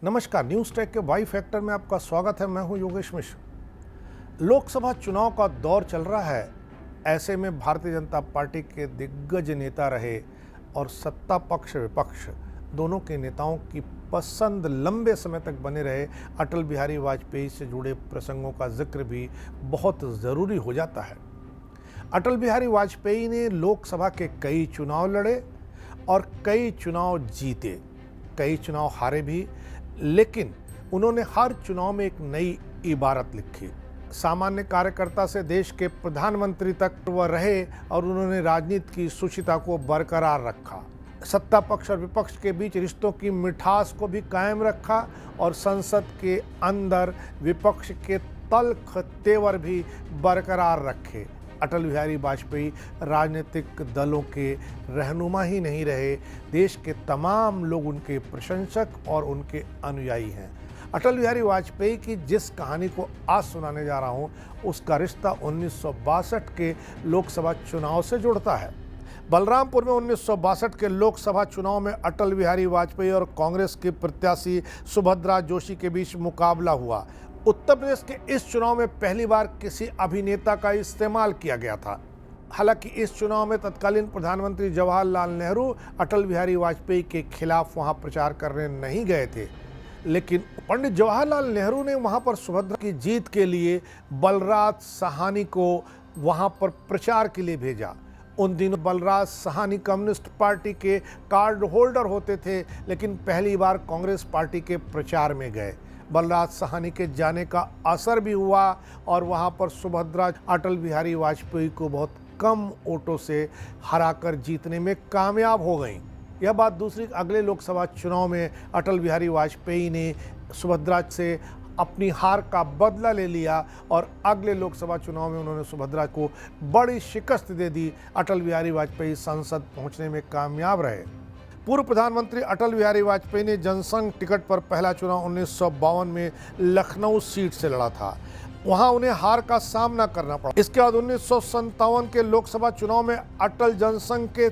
नमस्कार, news take के Y factor में आपका स्वागत है। मैं हूं योगेश मिश्र। लोकसभा चुनाव का दौर चल रहा है। ऐसे में भारतीय जनता पार्टी के दिग्गज नेता रहे और सत्ता पक्ष विपक्ष दोनों के नेताओं की पसंद लंबे समय तक बने रहे अटल बिहारी वाजपेयी से जुड़े प्रसंगों का जिक्र भी बहुत ज़रूरी हो जाता है। अटल बिहारी वाजपेयी ने लोकसभा के कई चुनाव लड़े और कई चुनाव जीते, कई चुनाव हारे भी, लेकिन उन्होंने हर चुनाव में एक नई इबारत लिखी। सामान्य कार्यकर्ता से देश के प्रधानमंत्री तक वह रहे और उन्होंने राजनीति की शुचिता को बरकरार रखा। सत्ता पक्ष और विपक्ष के बीच रिश्तों की मिठास को भी कायम रखा और संसद के अंदर विपक्ष के तल्ख तेवर भी बरकरार रखे। अटल बिहारी वाजपेयी राजनीतिक दलों के रहनुमा ही नहीं रहे, देश के तमाम लोग उनके प्रशंसक और उनके अनुयायी हैं। अटल बिहारी वाजपेयी की जिस कहानी को आज सुनाने जा रहा हूं, उसका रिश्ता 1962 के लोकसभा चुनाव से जुड़ता है। बलरामपुर में 1962 के लोकसभा चुनाव में अटल बिहारी वाजपेयी और कांग्रेस की प्रत्याशी सुभद्रा जोशी के बीच मुकाबला हुआ। उत्तर प्रदेश के इस चुनाव में पहली बार किसी अभिनेता का इस्तेमाल किया गया था। हालांकि इस चुनाव में तत्कालीन प्रधानमंत्री जवाहरलाल नेहरू अटल बिहारी वाजपेयी के खिलाफ वहां प्रचार करने नहीं गए थे, लेकिन पंडित जवाहरलाल नेहरू ने वहां पर सुभद्रा की जीत के लिए बलराज साहनी को वहां पर प्रचार के लिए भेजा। उन दिनों बलराज साहनी कम्युनिस्ट पार्टी के कार्ड होल्डर होते थे, लेकिन पहली बार कांग्रेस पार्टी के प्रचार में गए। बलराज साहनी के जाने का असर भी हुआ और वहां पर सुभद्रा अटल बिहारी वाजपेयी को बहुत कम वोटों से हराकर जीतने में कामयाब हो गईं। यह बात दूसरी, अगले लोकसभा चुनाव में अटल बिहारी वाजपेयी ने सुभद्रा से अपनी हार का बदला ले लिया और अगले लोकसभा चुनाव में उन्होंने सुभद्रा को बड़ी शिकस्त दे दी। अटल बिहारी वाजपेयी संसद पहुंचने में कामयाब रहे। पूर्व प्रधानमंत्री अटल बिहारी वाजपेयी ने जनसंघ टिकट पर पहला चुनाव 1952 में लखनऊ सीट से लड़ा था। वहां उन्हें हार का सामना करना पड़ा। इसके बाद 1957 के लोकसभा चुनाव में अटल जनसंघ के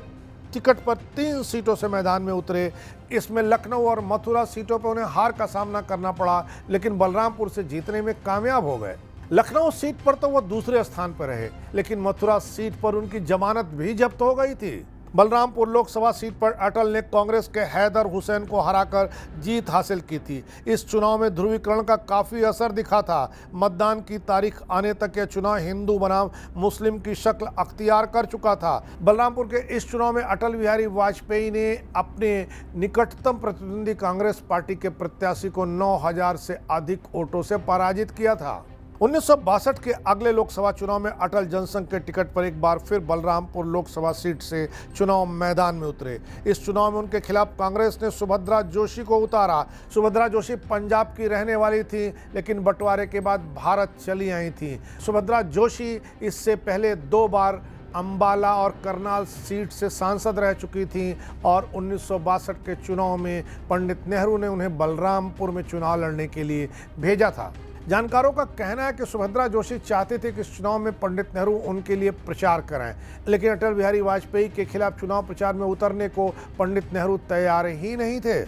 टिकट पर 3 सीटों से मैदान में उतरे। इसमें लखनऊ और मथुरा सीटों पर उन्हें हार का सामना करना पड़ा, लेकिन बलरामपुर से जीतने में कामयाब हो गए। लखनऊ सीट पर तो वह दूसरे स्थान पर रहे, लेकिन मथुरा सीट पर उनकी जमानत भी जब्त हो गई थी। बलरामपुर लोकसभा सीट पर अटल ने कांग्रेस के हैदर हुसैन को हराकर जीत हासिल की थी। इस चुनाव में ध्रुवीकरण का काफ़ी असर दिखा था। मतदान की तारीख आने तक यह चुनाव हिंदू बनाम मुस्लिम की शक्ल अख्तियार कर चुका था। बलरामपुर के इस चुनाव में अटल बिहारी वाजपेयी ने अपने निकटतम प्रतिद्वंदी कांग्रेस पार्टी के प्रत्याशी को 9,000 से अधिक वोटों से पराजित किया था। 1962 के अगले लोकसभा चुनाव में अटल जनसंघ के टिकट पर एक बार फिर बलरामपुर लोकसभा सीट से चुनाव मैदान में उतरे। इस चुनाव में उनके खिलाफ कांग्रेस ने सुभद्रा जोशी को उतारा। सुभद्रा जोशी पंजाब की रहने वाली थी, लेकिन बंटवारे के बाद भारत चली आई थी। सुभद्रा जोशी इससे पहले 2 बार अंबाला और करनाल सीट से सांसद रह चुकी थी और 1962 के चुनाव में पंडित नेहरू ने उन्हें बलरामपुर में चुनाव लड़ने के लिए भेजा था। जानकारों का कहना है कि सुभद्रा जोशी चाहते थे कि इस चुनाव में पंडित नेहरू उनके लिए प्रचार करें, लेकिन अटल बिहारी वाजपेयी के खिलाफ चुनाव प्रचार में उतरने को पंडित नेहरू तैयार ही नहीं थे।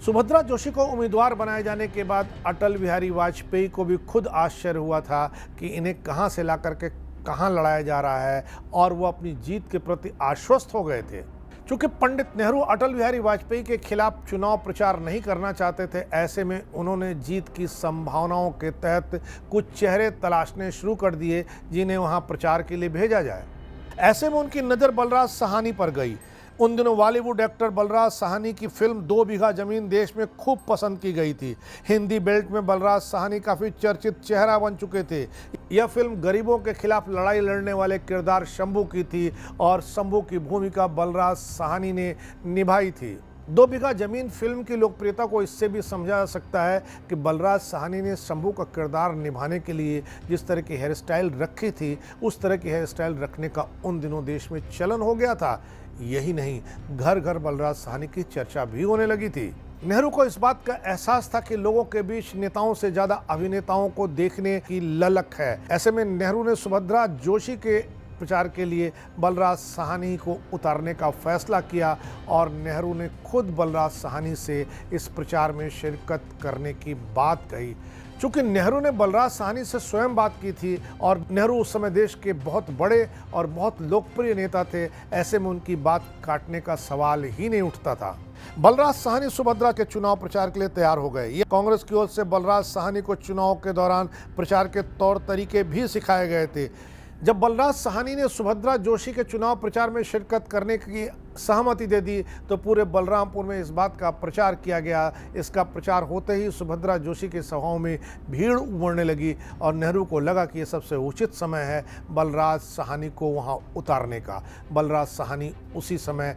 सुभद्रा जोशी को उम्मीदवार बनाए जाने के बाद अटल बिहारी वाजपेयी को भी खुद आश्चर्य हुआ था कि इन्हें कहां से ला करके कहां लड़ाया जा रहा है, और वो अपनी जीत के प्रति आश्वस्त हो गए थे। चूंकि पंडित नेहरू अटल बिहारी वाजपेयी के खिलाफ चुनाव प्रचार नहीं करना चाहते थे, ऐसे में उन्होंने जीत की संभावनाओं के तहत कुछ चेहरे तलाशने शुरू कर दिए जिन्हें वहां प्रचार के लिए भेजा जाए। ऐसे में उनकी नज़र बलराज साहनी पर गई। उन दिनों बॉलीवुड एक्टर बलराज साहनी की फिल्म 2 बीघा जमीन देश में खूब पसंद की गई थी। हिंदी बेल्ट में बलराज साहनी काफ़ी चर्चित चेहरा बन चुके थे। यह फिल्म गरीबों के खिलाफ लड़ाई लड़ने वाले किरदार शंभू की थी और शंभू की भूमिका बलराज साहनी ने निभाई थी। 2 बीघा जमीन फिल्म की लोकप्रियता को इससे भी समझा जा सकता है कि बलराज साहनी ने शंभू का किरदार निभाने के लिए जिस तरह की हेयर स्टाइल रखी थी, उस तरह की हेयर स्टाइल रखने का उन दिनों देश में चलन हो गया था। यही नहीं, घर घर बलराज साहनी की चर्चा भी होने लगी थी। नेहरू को इस बात का एहसास था कि लोगों के बीच नेताओं से ज्यादा अभिनेताओं को देखने की ललक है। ऐसे में नेहरू ने सुभद्रा जोशी के प्रचार के लिए बलराज साहनी को उतारने का फैसला किया और नेहरू ने खुद बलराज साहनी से इस प्रचार में शिरकत करने की बात कही। चूंकि नेहरू ने बलराज साहनी से स्वयं बात की थी और नेहरू उस समय देश के बहुत बड़े और बहुत लोकप्रिय नेता थे, ऐसे में उनकी बात काटने का सवाल ही नहीं उठता था। बलराज साहनी सुभद्रा के चुनाव प्रचार के लिए तैयार हो गए। ये कांग्रेस की ओर से बलराज साहनी को चुनाव के दौरान प्रचार के तौर तरीके भी सिखाए गए थे। जब बलराज साहनी ने सुभद्रा जोशी के चुनाव प्रचार में शिरकत करने की सहमति दे दी तो पूरे बलरामपुर में इस बात का प्रचार किया गया। इसका प्रचार होते ही सुभद्रा जोशी की सभाओं में भीड़ उमड़ने लगी और नेहरू को लगा कि यह सबसे उचित समय है बलराज साहनी को वहां उतारने का। बलराज साहनी उसी समय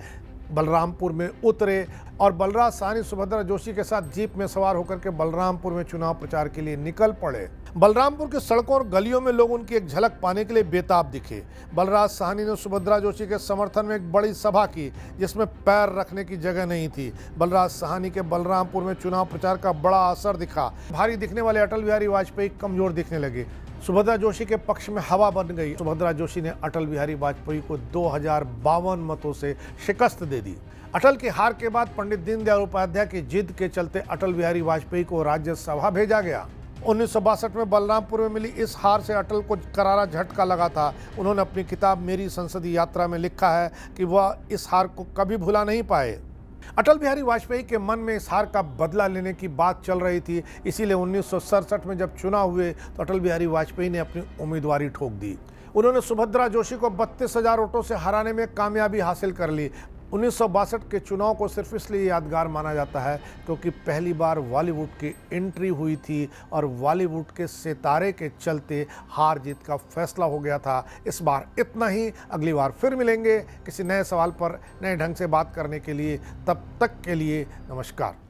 बलरामपुर में उतरे और बलराज साहनी सुभद्रा जोशी के साथ जीप में सवार होकर के बलरामपुर में चुनाव प्रचार के लिए निकल पड़े। बलरामपुर की सड़कों और गलियों में लोग उनकी एक झलक पाने के लिए बेताब दिखे। बलराज साहनी ने सुभद्रा जोशी के समर्थन में एक बड़ी सभा की जिसमें पैर रखने की जगह नहीं थी। बलराज साहनी के बलरामपुर में चुनाव प्रचार का बड़ा असर दिखा। भारी दिखने वाले अटल बिहारी वाजपेयी कमजोर दिखने लगे। सुभद्रा जोशी के पक्ष में हवा बन गई। सुभद्रा जोशी ने अटल बिहारी वाजपेयी को 2052 मतों से शिकस्त दे दी। अटल की हार के बाद पंडित दीनदयाल उपाध्याय की जिद के चलते अटल बिहारी वाजपेयी को राज्यसभा भेजा गया। 1962 में बलरामपुर में मिली इस हार से अटल को करारा झटका लगा था। उन्होंने अपनी किताब मेरी संसदीय यात्रा में लिखा है कि वह इस हार को कभी भुला नहीं पाए। अटल बिहारी वाजपेयी के मन में इस हार का बदला लेने की बात चल रही थी, इसीलिए 1967 में जब चुनाव हुए तो अटल बिहारी वाजपेयी ने अपनी उम्मीदवारी ठोक दी। उन्होंने सुभद्रा जोशी को 32,000 वोटों से हराने में कामयाबी हासिल कर ली। 1962 के चुनाव को सिर्फ इसलिए यादगार माना जाता है क्योंकि पहली बार बॉलीवुड की एंट्री हुई थी और बॉलीवुड के सितारे के चलते हार जीत का फैसला हो गया था। इस बार इतना ही। अगली बार फिर मिलेंगे किसी नए सवाल पर नए ढंग से बात करने के लिए। तब तक के लिए नमस्कार।